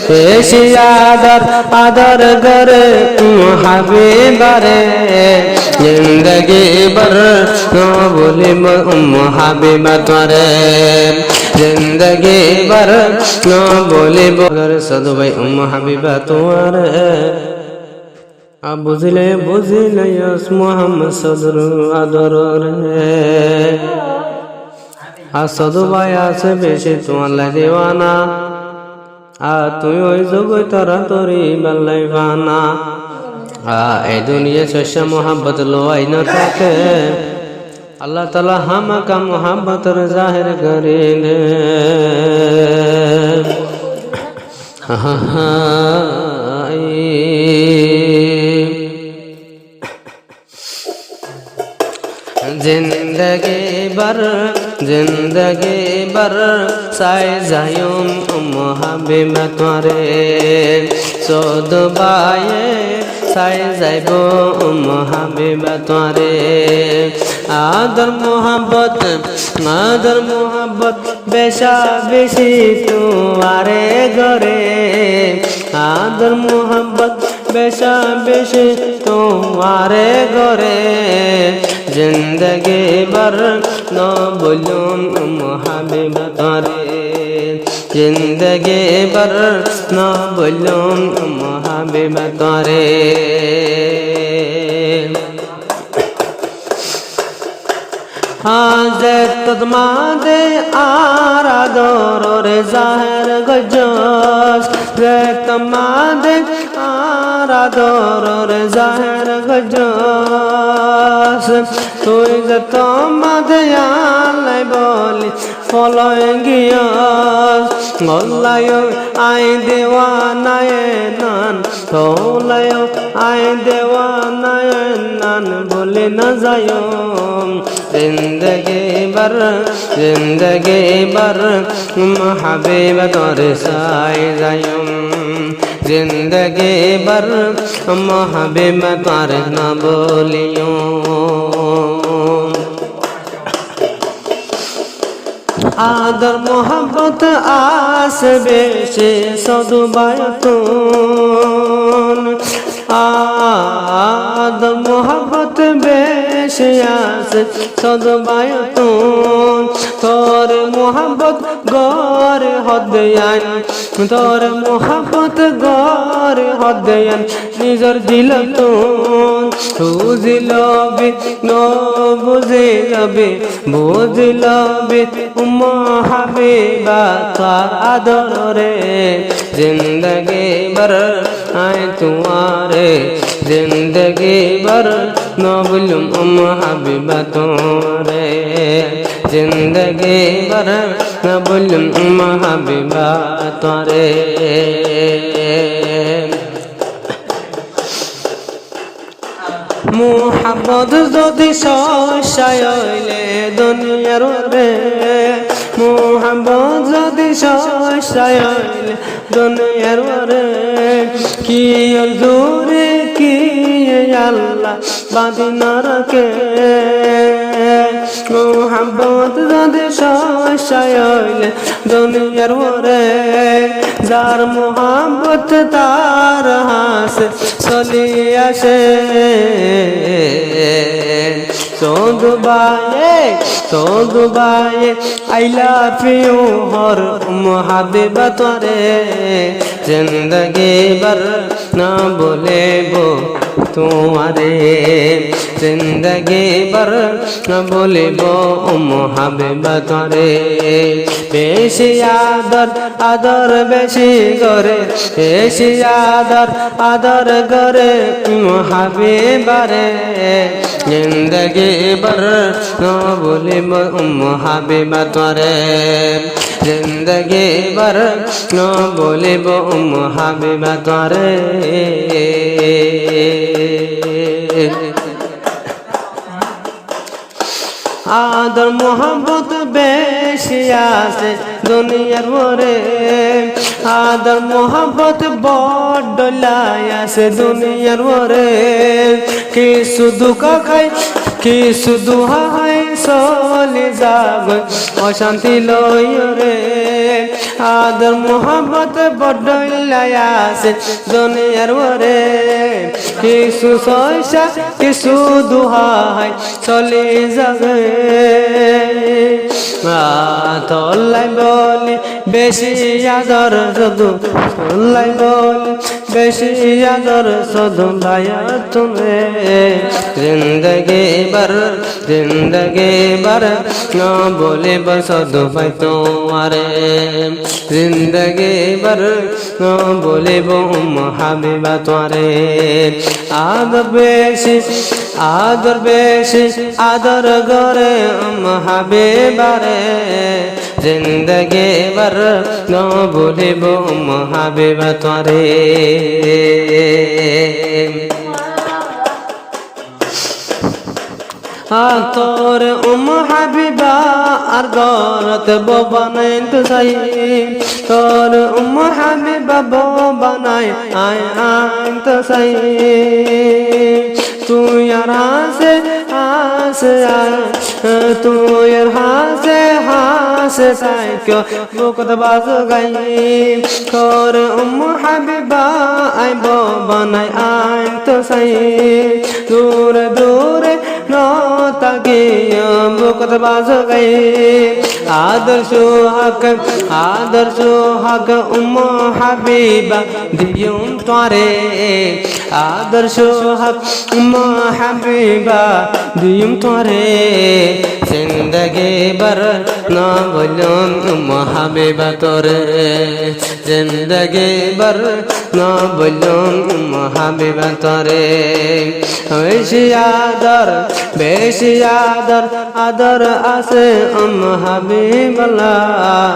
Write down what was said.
বেশি আদর আদর করে হাবিবারে জিন্দগি ভর না ভুলিব হাবিবা তোরে জিন্দগি ভর না ভুলিব সদবাই হাবিবা তোরে বুঝলে বুঝলে মোহাম্মদ সদর আদর রে সদবাই আছে বেশি তোমার দেওয়ানা তুই ওই জগৎ তারা তোরি বাল্লাই বানা এই দুনিয়া শস্য মোহাম্মত লোয়াই না থাকে আল্লাহ তালা হামাকা মোহাম্মতর জাহির করে দে जिंदगी बर साय जायूं मोहब्बत तोरे सोद बाये साय जाइबो मोहब्बत तोरे आदर मोहब्बत बेशा बेशी तुम्हारे घरे आदर मोहब्बत बेशा बेशी तुम्हारे घरे जिंदगी भर न बोलूं मोहब्बत तोरे जिंदगी भर न बोलूं मोहब्बत तोरे तदमादे आरादर रे जाहिर गजस तमादे आरादर रे जाहिर गजस তুই যে তোমাদে আলাই বলি ফলয় গিয়াস গল্লায় আই দেওয়া নায় নান তোলায় আই দেওয়া নায় নান বলে না যায় জিন্দগি বার হাবিব তোরে সাই যায় जिंदगी भर मोहब्बत तोरे न बोलियो आदर मोहब्बत आस बेशे सदुबायतुन आदर मोहब्बत बेशे आस सदुबायतुन तोर मोहब्बत गौर हदयान तोर मोहब्बत गौर हदयान निजर दिल बुझलबे न बुझलबे बुझलबे मोहब्बा तार आदर रे जिंदगी भर आए तुम्हारे जिंदगी भर न भूलूं मोहब्बा तोरे जिंदगी भर न भूलूं मोहब्बा तोरे मोहब्बत जदि शशायले दुनियार रे मोहब्बत जदि शशायले दुनियार रे कि जोरे कि अल्लाह बांधी न रखे मोहब्बत जदि शशायले दुनियार रे जार मोहब्बत तार हास चली आसे तो दुबाए आई लव यू हर मोहब्बत तोरे जिंदगी भर ना बोले वो तुम्हारे जिंदगी भर न बोले वो मोहब्बत तोरे बेशी आदर बेशी करे बेशी आदर करे मोहब्बत जिंदगी भर न बोले मोहब्बत तोरे जिंदगी भर न बोले मोहब्बत तोरे आदर मोहब्बत बेशी आसे दुनियार मोरे आदर मोहब्बत बड़ लायासे दुनियार मोरे कि शुद्ध का खाई कि शुद्ध हाय চলি যাব অশান্তি লইরে আদর মোহাম্মত বড়লাই আছে দুনিয়ার ওরে কিছু পয়সা কিছু দুহাই চলি যাবে তোলাই বলি বেশি আদর শুধু তোলাই বলি বেশি আদর শুধু ভাইয়া তুমি জিন্দগি বার না বলে শুধু ভাই তোমারে জিন্দগি বার না বলে হাবিবা তোমারে আদর বেশি আদর গরে হাবিবারে জিন্দগি বার না বলিব হাবিবা তোমারে তোর হাবিবা আর গরত বানাই তো চাই তোর হাবিবা বানাই আয় তো চাই তুই আর হাসে তুই আর হাসে চাই কেউ বুকত বাজ গাই তোর হাবিবা আই বানাই আয় তো চাই দূরে দূরে তাকে বুকত বাজ গাই আদর্শ হক হাবিবা দিয়ুম তোরে আদর্শ হক হাবিবা দিয়ুম তোরে জিন্দগি বার না বলুম হাবিবা তোরে জিন্দগি বার না বলুম হাবিবা তোরে বেশি আদর আছে হাবিবাল্লাহ।